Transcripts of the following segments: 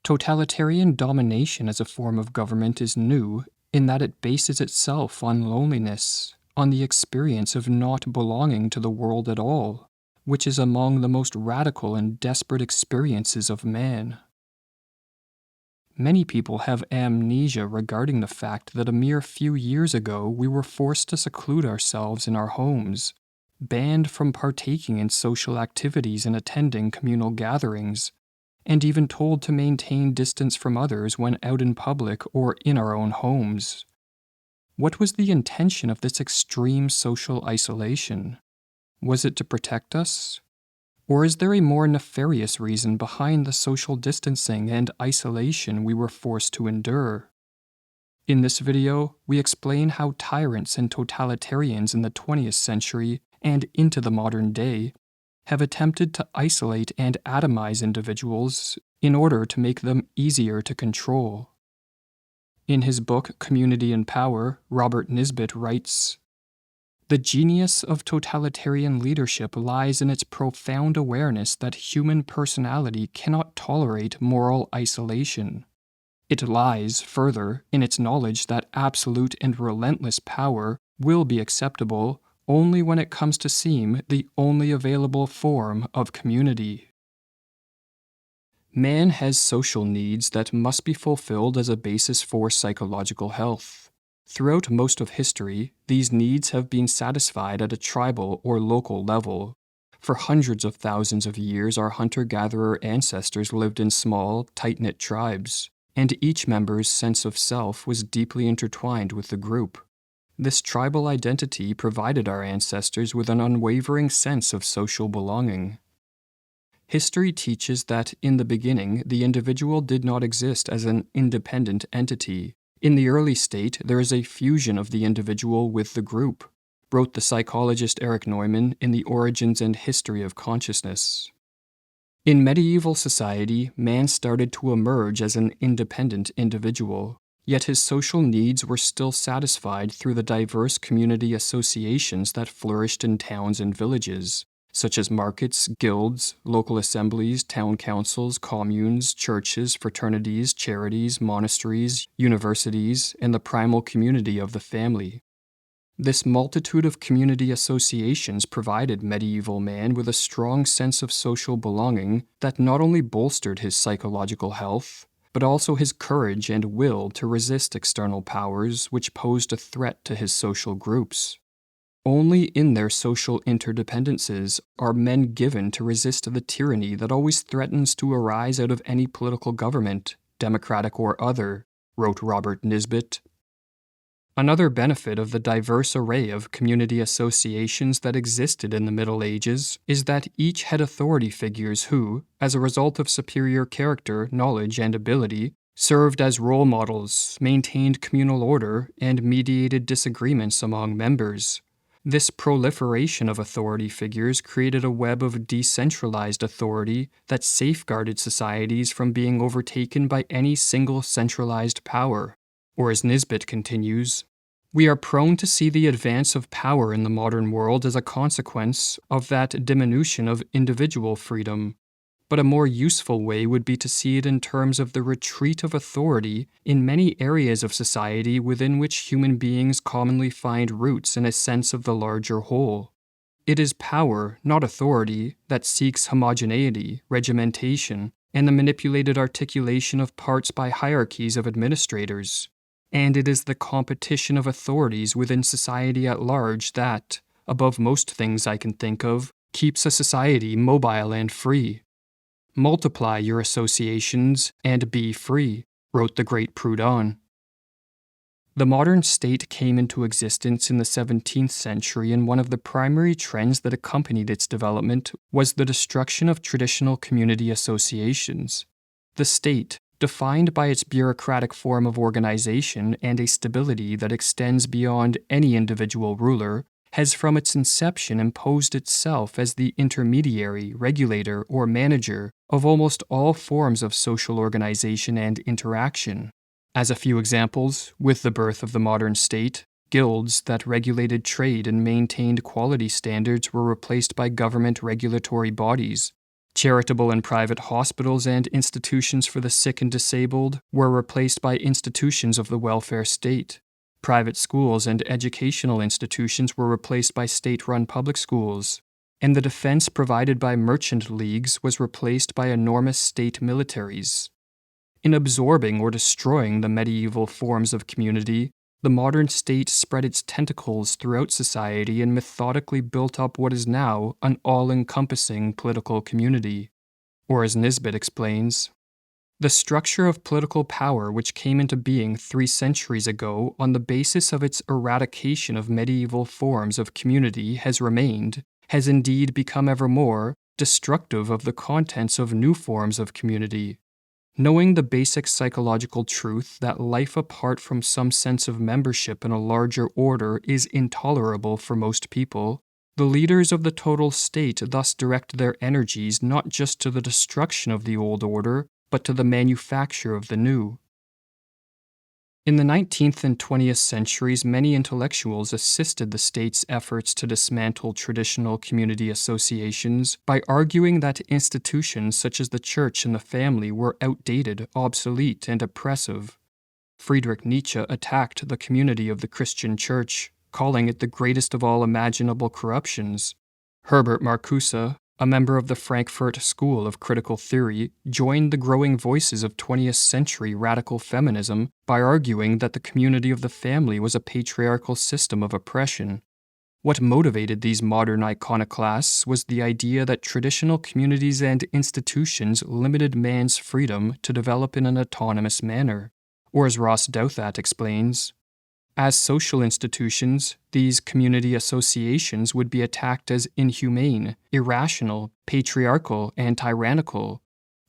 Totalitarian domination as a form of government is new in that it bases itself on loneliness, on the experience of not belonging to the world at all, which is among the most radical and desperate experiences of man. Many people have amnesia regarding the fact that a mere few years ago we were forced to seclude ourselves in our homes, banned from partaking in social activities and attending communal gatherings, and even told to maintain distance from others when out in public or in our own homes. What was the intention of this extreme social isolation? Was it to protect us? Or is there a more nefarious reason behind the social distancing and isolation we were forced to endure? In this video, we explain how tyrants and totalitarians in the 20th century and into the modern day have attempted to isolate and atomize individuals in order to make them easier to control. In his book Community and Power, Robert Nisbet writes, "The genius of totalitarian leadership lies in its profound awareness that human personality cannot tolerate moral isolation. It lies, further, in its knowledge that absolute and relentless power will be acceptable only when it comes to seem the only available form of community." Man has social needs that must be fulfilled as a basis for psychological health. Throughout most of history, these needs have been satisfied at a tribal or local level. For hundreds of thousands of years, our hunter-gatherer ancestors lived in small, tight-knit tribes, and each member's sense of self was deeply intertwined with the group. This tribal identity provided our ancestors with an unwavering sense of social belonging. History teaches that, in the beginning, the individual did not exist as an independent entity. In the early state, there is a fusion of the individual with the group, wrote the psychologist Erich Neumann in The Origins and History of Consciousness. In medieval society, man started to emerge as an independent individual, yet his social needs were still satisfied through the diverse community associations that flourished in towns and villages, such as markets, guilds, local assemblies, town councils, communes, churches, fraternities, charities, monasteries, universities, and the primal community of the family. This multitude of community associations provided medieval man with a strong sense of social belonging that not only bolstered his psychological health, but also his courage and will to resist external powers which posed a threat to his social groups. Only in their social interdependences are men given to resist the tyranny that always threatens to arise out of any political government, democratic or other, wrote Robert Nisbet. Another benefit of the diverse array of community associations that existed in the Middle Ages is that each had authority figures who, as a result of superior character, knowledge, and ability, served as role models, maintained communal order, and mediated disagreements among members. This proliferation of authority figures created a web of decentralized authority that safeguarded societies from being overtaken by any single centralized power. Or as Nisbet continues, "We are prone to see the advance of power in the modern world as a consequence of that diminution of individual freedom. But a more useful way would be to see it in terms of the retreat of authority in many areas of society within which human beings commonly find roots in a sense of the larger whole. It is power, not authority, that seeks homogeneity, regimentation, and the manipulated articulation of parts by hierarchies of administrators. And it is the competition of authorities within society at large that, above most things I can think of, keeps a society mobile and free. Multiply your associations and be free," wrote the great Proudhon. The modern state came into existence in the 17th century, and one of the primary trends that accompanied its development was the destruction of traditional community associations. The state, defined by its bureaucratic form of organization and a stability that extends beyond any individual ruler, has from its inception imposed itself as the intermediary, regulator, or manager of almost all forms of social organization and interaction. As a few examples, with the birth of the modern state, guilds that regulated trade and maintained quality standards were replaced by government regulatory bodies, Charitable and private hospitals and institutions for the sick and disabled were replaced by institutions of the welfare state. Private schools and educational institutions were replaced by state-run public schools. And the defense provided by merchant leagues was replaced by enormous state militaries. In absorbing or destroying the medieval forms of community, the modern state spread its tentacles throughout society and methodically built up what is now an all-encompassing political community. Or as Nisbet explains, the structure of political power which came into being 3 centuries ago on the basis of its eradication of medieval forms of community has indeed become ever more destructive of the contents of new forms of community. Knowing the basic psychological truth that life apart from some sense of membership in a larger order is intolerable for most people, the leaders of the total state thus direct their energies not just to the destruction of the old order, but to the manufacture of the new. In the 19th and 20th centuries, many intellectuals assisted the state's efforts to dismantle traditional community associations by arguing that institutions such as the church and the family were outdated, obsolete, and oppressive. Friedrich Nietzsche attacked the community of the Christian church, calling it the greatest of all imaginable corruptions. Herbert Marcuse, a member of the Frankfurt School of Critical Theory, joined the growing voices of 20th century radical feminism by arguing that the community of the family was a patriarchal system of oppression. What motivated these modern iconoclasts was the idea that traditional communities and institutions limited man's freedom to develop in an autonomous manner. Or as Ross Douthat explains, as social institutions, these community associations would be attacked as inhumane, irrational, patriarchal, and tyrannical.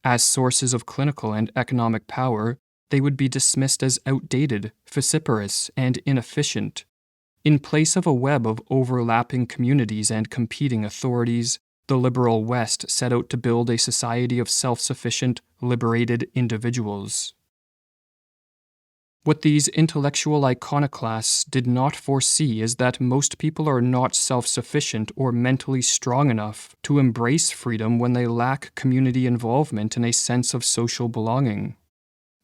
As sources of clinical and economic power, they would be dismissed as outdated, vociferous, and inefficient. In place of a web of overlapping communities and competing authorities, the liberal West set out to build a society of self-sufficient, liberated individuals. What these intellectual iconoclasts did not foresee is that most people are not self-sufficient or mentally strong enough to embrace freedom when they lack community involvement and a sense of social belonging.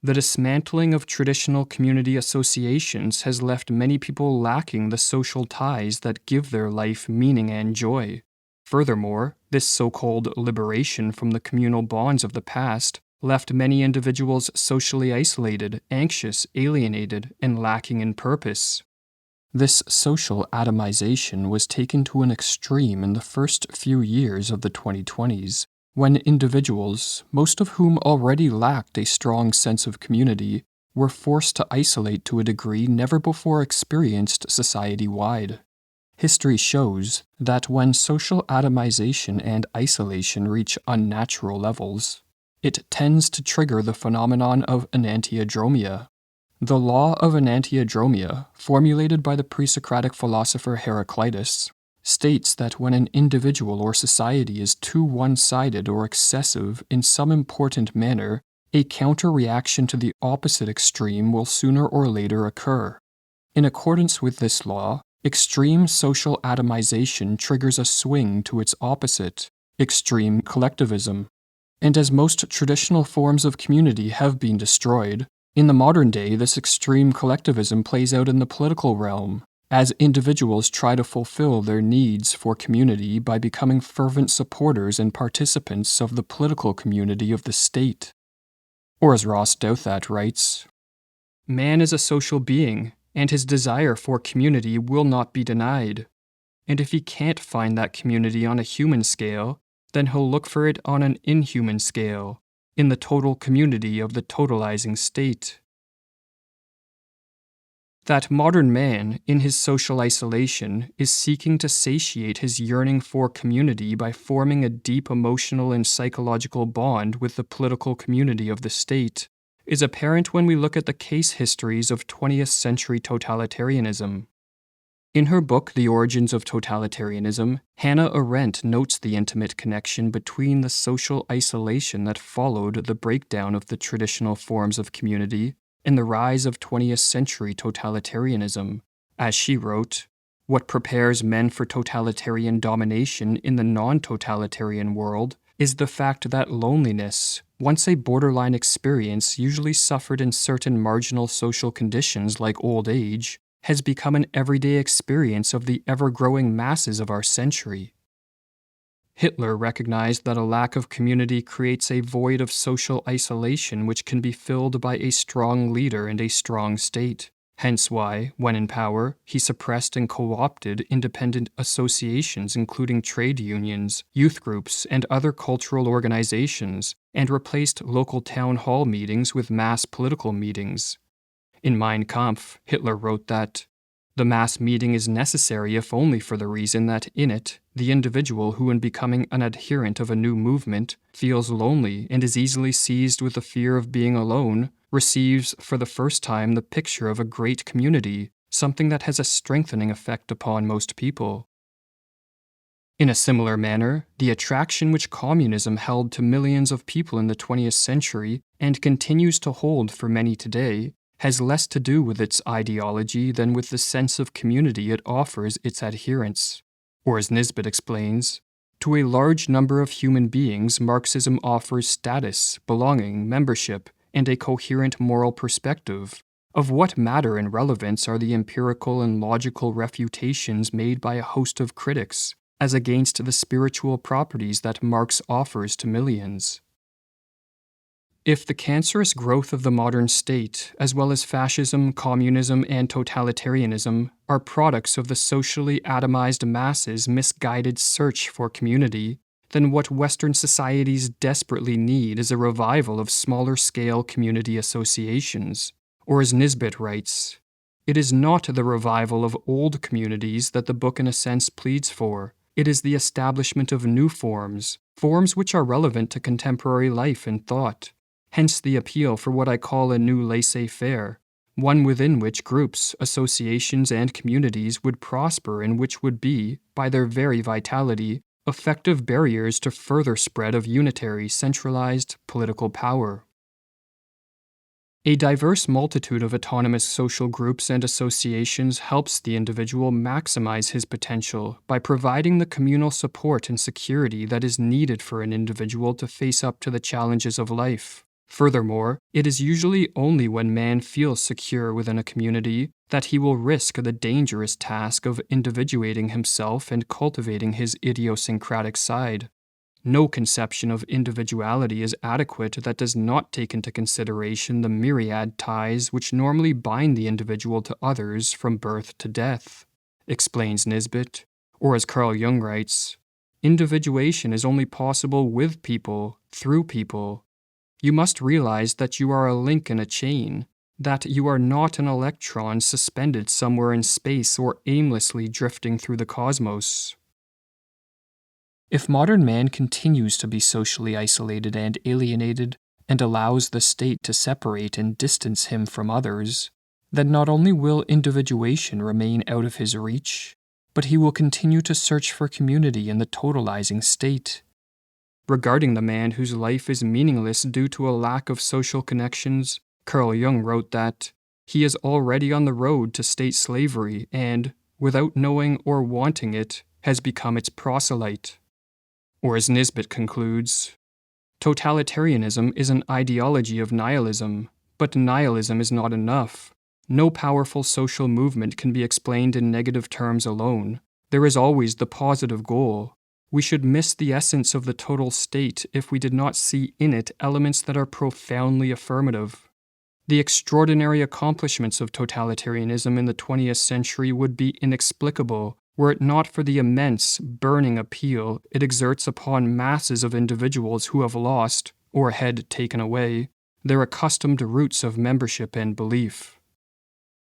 The dismantling of traditional community associations has left many people lacking the social ties that give their life meaning and joy. Furthermore, this so-called liberation from the communal bonds of the past left many individuals socially isolated, anxious, alienated, and lacking in purpose. This social atomization was taken to an extreme in the first few years of the 2020s, when individuals, most of whom already lacked a strong sense of community, were forced to isolate to a degree never before experienced society-wide. History shows that when social atomization and isolation reach unnatural levels, it tends to trigger the phenomenon of enantiodromia. The law of enantiodromia, formulated by the pre-Socratic philosopher Heraclitus, states that when an individual or society is too one-sided or excessive in some important manner, a counter-reaction to the opposite extreme will sooner or later occur. In accordance with this law, extreme social atomization triggers a swing to its opposite, extreme collectivism. And as most traditional forms of community have been destroyed, in the modern day this extreme collectivism plays out in the political realm, as individuals try to fulfill their needs for community by becoming fervent supporters and participants of the political community of the state. Or as Ross Douthat writes, "Man is a social being, and his desire for community will not be denied. And if he can't find that community on a human scale, then he'll look for it on an inhuman scale, in the total community of the totalizing state." That modern man, in his social isolation, is seeking to satiate his yearning for community by forming a deep emotional and psychological bond with the political community of the state, is apparent when we look at the case histories of 20th century totalitarianism. In her book, The Origins of Totalitarianism, Hannah Arendt notes the intimate connection between the social isolation that followed the breakdown of the traditional forms of community and the rise of 20th century totalitarianism. As she wrote, "What prepares men for totalitarian domination in the non-totalitarian world is the fact that loneliness, once a borderline experience usually suffered in certain marginal social conditions like old age, has become an everyday experience of the ever-growing masses of our century. Hitler recognized that a lack of community creates a void of social isolation which can be filled by a strong leader and a strong state. Hence why, when in power, he suppressed and co-opted independent associations including trade unions, youth groups, and other cultural organizations, and replaced local town hall meetings with mass political meetings. In Mein Kampf, Hitler wrote that, "The mass meeting is necessary if only for the reason that in it, the individual who in becoming an adherent of a new movement feels lonely and is easily seized with the fear of being alone, receives for the first time the picture of a great community, something that has a strengthening effect upon most people." In a similar manner, the attraction which communism held to millions of people in the 20th century and continues to hold for many today has less to do with its ideology than with the sense of community it offers its adherents. Or as Nisbet explains, to a large number of human beings, Marxism offers status, belonging, membership, and a coherent moral perspective. Of what matter and relevance are the empirical and logical refutations made by a host of critics, as against the spiritual properties that Marx offers to millions? If the cancerous growth of the modern state, as well as fascism, communism, and totalitarianism, are products of the socially atomized masses' misguided search for community, then what Western societies desperately need is a revival of smaller-scale community associations. Or as Nisbet writes, "It is not the revival of old communities that the book in a sense pleads for. It is the establishment of new forms which are relevant to contemporary life and thought. Hence the appeal for what I call a new laissez-faire, one within which groups, associations, and communities would prosper and which would be, by their very vitality, effective barriers to further spread of unitary, centralized political power." A diverse multitude of autonomous social groups and associations helps the individual maximize his potential by providing the communal support and security that is needed for an individual to face up to the challenges of life. Furthermore, it is usually only when man feels secure within a community that he will risk the dangerous task of individuating himself and cultivating his idiosyncratic side. No conception of individuality is adequate that does not take into consideration the myriad ties which normally bind the individual to others from birth to death, explains Nisbet, or as Carl Jung writes, "Individuation is only possible with people, through people. You must realize that you are a link in a chain, that you are not an electron suspended somewhere in space or aimlessly drifting through the cosmos." If modern man continues to be socially isolated and alienated, and allows the state to separate and distance him from others, then not only will individuation remain out of his reach, but he will continue to search for community in the totalizing state. Regarding the man whose life is meaningless due to a lack of social connections, Carl Jung wrote that he is already on the road to state slavery and, without knowing or wanting it, has become its proselyte. Or as Nisbet concludes, totalitarianism is an ideology of nihilism, but nihilism is not enough. No powerful social movement can be explained in negative terms alone. There is always the positive goal. We should miss the essence of the total state if we did not see in it elements that are profoundly affirmative. The extraordinary accomplishments of totalitarianism in the 20th century would be inexplicable were it not for the immense, burning appeal it exerts upon masses of individuals who have lost, or had taken away, their accustomed roots of membership and belief.